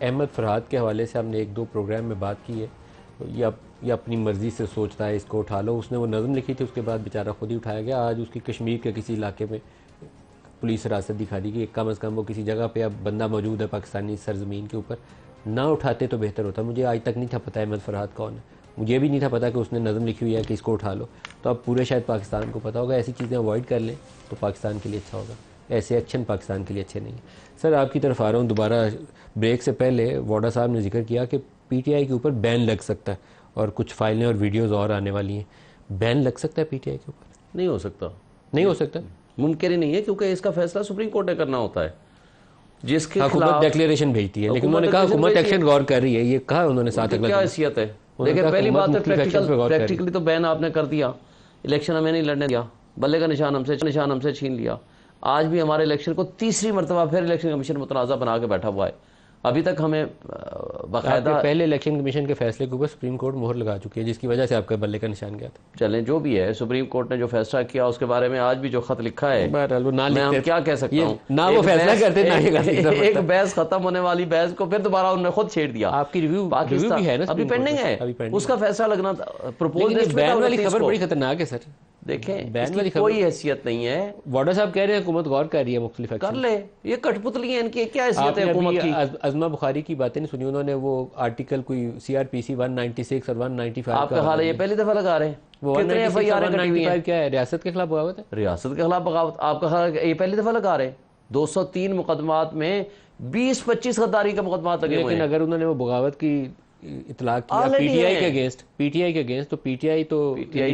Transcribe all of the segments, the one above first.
احمد فرحاد کے حوالے سے ہم نے 1-2 پروگرام میں بات کی ہے. یہ اپنی مرضی سے سوچتا ہے اس کو اٹھا لو. اس نے وہ نظم لکھی تھی, اس کے بعد بیچارہ خود ہی اٹھایا گیا. آج اس کی کشمیر کے کسی علاقے میں پولیس حراست دکھا دی کہ کم از کم وہ کسی جگہ پہ اب بندہ موجود ہے پاکستانی سرزمین کے اوپر. نہ اٹھاتے تو بہتر ہوتا. مجھے آج تک نہیں تھا پتہ احمد فرحاد کون ہے. مجھے بھی نہیں تھا پتا کہ اس نے نظم لکھی ہوئی ہے کہ اس کو اٹھا لو. تو اب پورے شاید پاکستان کو پتہ ہوگا. ایسی چیزیں اوائڈ کر لیں تو پاکستان کے لیے اچھا ہوگا. ایسے ایکشن پاکستان کے لیے اچھے نہیں ہیں. سر آپ کی طرف آ رہا ہوں دوبارہ. بریک سے پہلے واڈا صاحب نے ذکر کیا کہ پی ٹی آئی کے اوپر بین لگ سکتا ہے اور کچھ فائلیں اور ویڈیوز اور آنے والی ہیں. بین لگ سکتا ہے پی ٹی آئی کے اوپر؟ نہیں ہو سکتا. نہیں ہو سکتا, ممکن ہی نہیں ہے, کیونکہ اس کا فیصلہ سپریم کورٹ نے کرنا ہوتا ہے. جس کے حکومت ڈیکلیریشن بھیجتی ہے, لیکن انہوں نے کہا حکومت ایکشن غور کر رہی ہے. یہ کہا انہوں نے 7 اگست. کیا حیثیت ہے؟ دیکھیں پہلی بات ہے پریکٹیکلی تو بین آپ نے کر دیا. الیکشن ہمیں نہیں لڑنے دیا, بلے کا نشان ہم سے چھین لیا. آج بھی ہمارے الیکشن کو تیسری مرتبہ پھر الیکشن کمیشن متنازع بنا کے بیٹھا ہوا ہے. ابھی تک ہمیں باقاعدہ پہلے الیکشن کمیشن کے فیصلے کے اوپر سپریم کورٹ مہر لگا چکی ہے, جس کی وجہ سے آپ کا بلے کا نشان گیا تھا. چلیں جو بھی ہے, سپریم کورٹ نے جو فیصلہ کیا اس کے بارے میں آج بھی جو خط لکھا ہے میں کیا کہہ سکتا ہوں, نہ وہ فیصلہ کرتے ایک بحث ختم ہونے والی بحث کو پھر دوبارہ انہوں نے خود چھیڑ دیا. آپ کی ریویو بھی ہے نا, ابھی پینڈنگ ہے, اس کا فیصلہ لگنا پروپوز. بین والی خبر بڑی خطرناک ہے سر. دیکھیں اس کی کوئی حیثیت نہیں ہے. واڈا صاحب کہہ رہے ہیں حکومت غور کر رہی ہے مختلف کر لے. یہ کٹ پتلی ہیں ان کی, کیا حیثیت ہے حکومت کی؟ عظمہ بخاری کی باتیں نہیں سنی انہوں نے؟ وہ آرٹیکل کوئی CRPC 196 اور 195 آپ کا حال ہے یہ پہلی دفعہ لگا رہے ہیں. وہ 195 کیا ہے؟ ریاست کے خلاف بغاوت ہے. ریاست کے خلاف بغاوت آپ کا خیال ہے یہ پہلی دفعہ لگا رہے ہیں؟ 203 مقدمات میں 20-25 غداری کا مقدمات لگے ہوئے ہیں. لیکن اگر انہوں نے وہ بغاوت کی اطلاق کیا پی ٹی آئی کے اگینسٹ تو پی ٹی آئی تو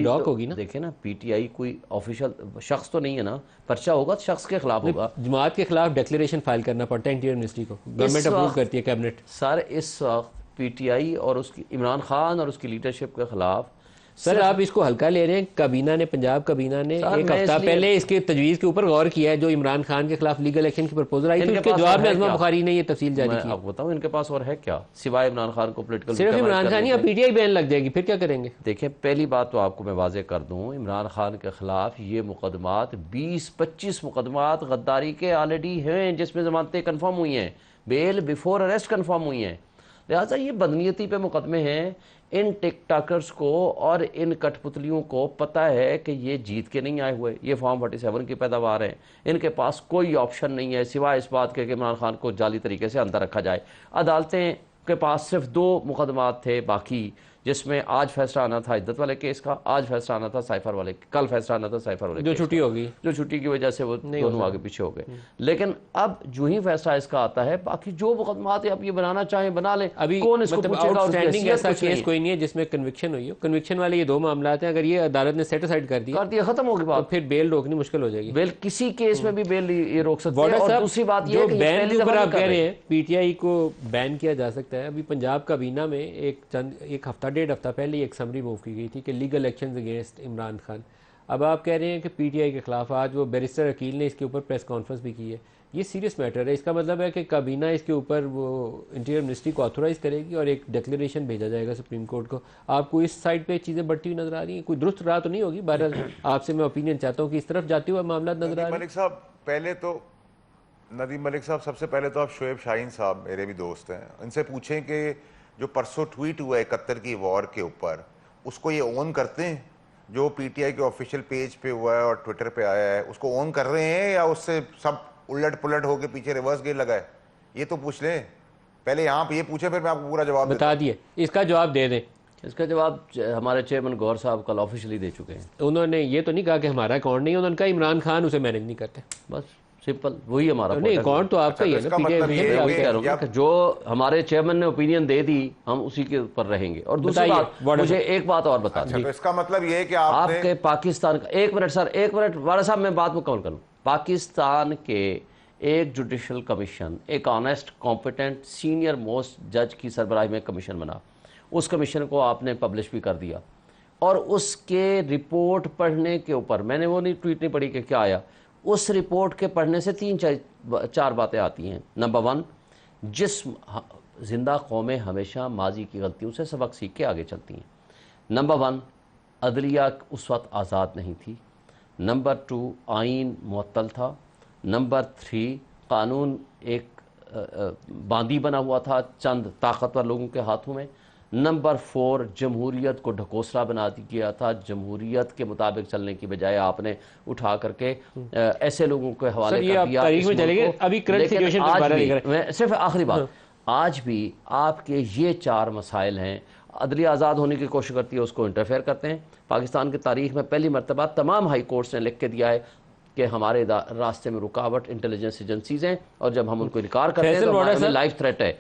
ڈاک ہوگی نا. دیکھیں نا, پی ٹی آئی کوئی آفیشل شخص تو نہیں ہے نا, پرچہ ہوگا تو شخص کے خلاف ہوگا. جماعت کے خلاف ڈیکلیریشن فائل کرنا پڑتا ہے انٹیریئر منسٹری کو, گورنمنٹ اپروو کرتی ہے کیبنٹ. سر اس وقت پی ٹی آئی اور اس کی عمران خان اور اس کی لیڈرشپ کے خلاف. سر آپ اس کو ہلکا لے رہے ہیں. کابینہ نے, پنجاب کابینہ نے ایک ہفتہ پہلے اس کے تجویز کے اوپر غور کیا ہے جو عمران خان کے خلاف لیگل ایکشن کی پرپوزل آئی تھی. اس کے جواب میں عظمہ بخاری نے یہ تفصیل جاری کی. میں آپ کو بتاؤں ان کے پاس اور ہے کیا سوائے عمران خان کو پولیٹیکل؟ صرف عمران خان ہی. اب پی ٹی آئی بین لگ جائے گی پھر کیا کریں گے؟ دیکھیں پہلی بات تو آپ کو میں واضح کر دوں, عمران خان کے خلاف یہ مقدمات 20-25 مقدمات غداری کے آلریڈی ہیں جس میں ضمانتیں کنفرم ہوئی ہیں, بیل بیفور اریسٹ کنفرم ہوئی ہیں. لہٰذا یہ بدنیتی پہ مقدمے ہیں. ان ٹک ٹاکرز کو اور ان کٹ پتلیوں کو پتہ ہے کہ یہ جیت کے نہیں آئے ہوئے, یہ فارم 47 کی پیداوار ہیں. ان کے پاس کوئی آپشن نہیں ہے سوائے اس بات کے کہ عمران خان کو جعلی طریقے سے اندر رکھا جائے. عدالتیں کے پاس صرف 2 مقدمات تھے باقی, جس میں آج فیصلہ آنا تھا عدت والے کیس کا, آج فیصلہ آنا تھا سائفر والے, کل فیصلہ آنا تھا سائفر والے, جو چھٹی ہوگی, جو چھٹی کی وجہ سے وہ دونوں آگے پیچھے ہو گئے. لیکن اب جو ہی فیصلہ اس کا آتا ہے, باقی جو مقدمات ہیں اب یہ بنانا چاہیں بنا لیں. ابھی کون اس کو پوچھے گا؟ ایسا کیس کوئی نہیں ہے جس میں کنوکشن ہوئی ہو. کنوکشن والے یہ 2 معاملات ہیں. اگر یہ عدالت نے سیٹ اسائڈ کر دیا ختم ہوگی بات, پھر بیل روکنی مشکل ہو جائے گی. بیل کسی کیس میں بھی بیل یہ روک سکتے ہیں. اور دوسری بات یہ ہے کہ بین کے اوپر آپ کہہ رہے ہیں پی ٹی آئی کو بین کیا جا سکتا ہے. ابھی پنجاب کابینہ میں ایک ہفتہ 1.5 ہفتہ پہلے ایک سمری موو کی گئی تھی کہ legal actions against Imran Khan. اب آپ کہہ رہے ہیں کہ پی ٹی آئی کے خلاف آج وہ بیرسٹر عقیل نے اس کے اوپر پریس کانفرنس بھی کی ہے. یہ سیریس میٹر ہے. اس کا مطلب ہے کہ کابینہ اس کے اوپر وہ انٹیریئر منسٹری کو آتھورائز کرے گی اور ایک ڈیکلیریشن بھیجا جائے گا سپریم کورٹ کو. آپ کو اس سائڈ پہ چیزیں بڑھتی ہوئی نظر آ رہی ہیں؟ کوئی درست راہ تو نہیں ہوگی؟ بہرحال آپ سے میں اوپینین چاہتا ہوں کہ اس طرف جاتے ہوئے معاملات نظر آ رہے ہیں. ملک صاحب پہلے تو ندیم ملک صاحب سب سے پہلے تو آپ شعیب شاہین صاحب میرے بھی دوست ہیں, ان سے پوچھیں کہ جو پرسوں ٹویٹ ہوا ہے 71 کی وار کے اوپر, اس کو یہ اون کرتے ہیں؟ جو پی ٹی آئی کے آفیشیل پیج پہ ہوا ہے اور ٹویٹر پہ آیا ہے, اس کو اون کر رہے ہیں یا اس سے سب الٹ پلٹ ہو کے پیچھے ریورس گیئر لگا ہے؟ یہ تو پوچھ لیں پہلے. یہاں پہ یہ پوچھیں پھر میں آپ کو پورا جواب بتا دیے. اس کا جواب دے دیں. اس کا جواب ہمارے چیئرمین گور صاحب کل آفیشلی دے چکے ہیں. انہوں نے یہ تو نہیں کہا کہ ہمارا اکاؤنٹ نہیں ہے, انہوں نے کہا عمران خان اسے مینیج نہیں کرتے. بس سمپل وہی ہمارا نہیں, اکاؤنٹ تو آپ کا ہی ہے نا. جو ہمارے چیئرمین نے اوپینین دے دی ہم اسی کے اوپر رہیں گے. اور دوسری بات مجھے ایک بات اور بتا دیں. اس کا مطلب یہ ہے کہ آپ کے پاکستان کا, ایک منٹ سر, ایک منٹ والا صاحب میں بات مکمل کروں. پاکستان کے ایک جوڈیشل کمیشن, ایک آنیسٹ کمپیٹنٹ سینئر موسٹ جج کی سربراہی میں کمیشن بنا. اس کمیشن کو آپ نے پبلش بھی کر دیا, اور اس کے رپورٹ پڑھنے کے اوپر میں نے وہ نہیں ٹویٹ نہیں پڑھی کہ کیا آیا. اس رپورٹ کے پڑھنے سے 3-4 باتیں آتی ہیں. نمبر 1, جسم زندہ قومیں ہمیشہ ماضی کی غلطیوں سے سبق سیکھ کے آگے چلتی ہیں. نمبر 1, عدلیہ اس وقت آزاد نہیں تھی. نمبر 2, آئین معطل تھا. نمبر 3, قانون ایک باندی بنا ہوا تھا چند طاقتور لوگوں کے ہاتھوں میں. نمبر 4 جمہوریت کو ڈھکوسلا بنا گیا تھا. جمہوریت کے مطابق چلنے کی بجائے آپ نے اٹھا کر کے ایسے لوگوں کے حوالے کر دیا. تاریخ میں چلے گئے. ابھی کرنٹ سچویشن پر بارہ لے کر میں صرف آخری بات, آج بھی آپ کے یہ 4 مسائل ہیں. عدلیہ آزاد ہونے کی کوشش کرتی ہے, اس کو انٹرفیئر کرتے ہیں. پاکستان کی تاریخ میں پہلی مرتبہ تمام ہائی کورٹس نے لکھ کے دیا ہے کہ ہمارے راستے میں رکاوٹ انٹیلیجنس ایجنسیز ہیں, اور جب ہم ان کو انکار کرتے ہیں تو ہمیں لائف تھریٹ ہے.